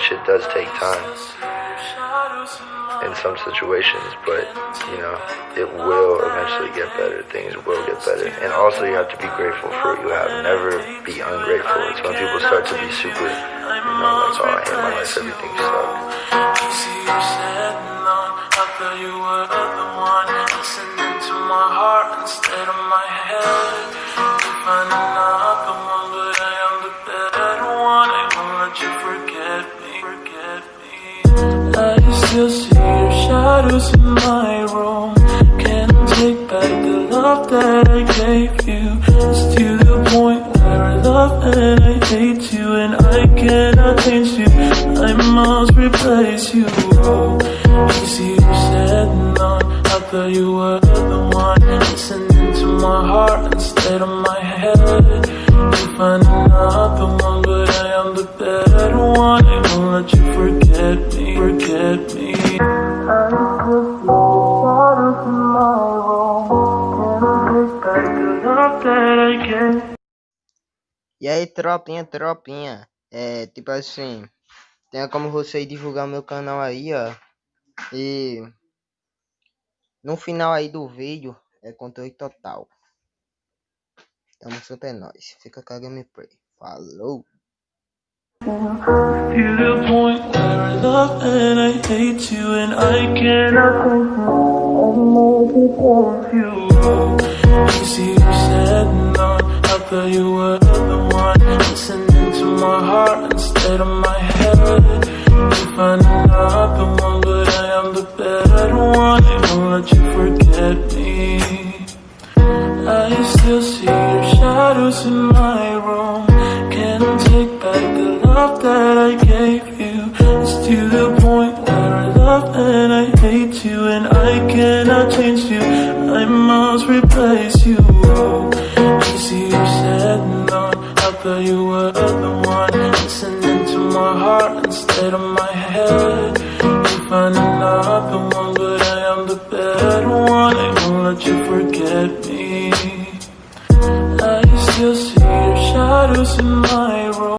shit does take time in some situations, but, you know, it will eventually get better. Things will get better. And also you have to be grateful for what you have. Never be ungrateful. It's when people start to be super, you know, like, oh, I hate my life, everything sucks. I thought you were the one, listening to my heart instead of my head. You find another one, but I am the better one. I won't let you forget me, forget me. I still see your shadows in my room. Can't take back the love that I gave you. It's to the point where I love and I hate you, and I cannot change you. I must replace you. Easy you said no. I thought you were the one, listening to my heart instead of my head. You find another one, but I am the better one. I won't let you forget me, forget me. I still see the shadows in my room. Can't take back the love that I gave. E aí, tropinha. Tipo assim, tem como você divulgar meu canal aí, ó. E no final aí do vídeo é controle total. Tamo junto, é nóis. Fica com a gameplay. Falou! To the point where I love and I hate you, and I cannot take you. Easy you said no. I thought you were the one, listening to my heart instead of my head. You find another one, but I am the better one. I won't let you forget me. I still see your shadows in my room. Can't take back the love that I gave you. It's to the point where I love and I hate you, and I cannot change you. I must replace you. Easy you said no. I thought you were the one, listening to my heart instead of my head. You find another one, but I am the better one. I won't let you forget me.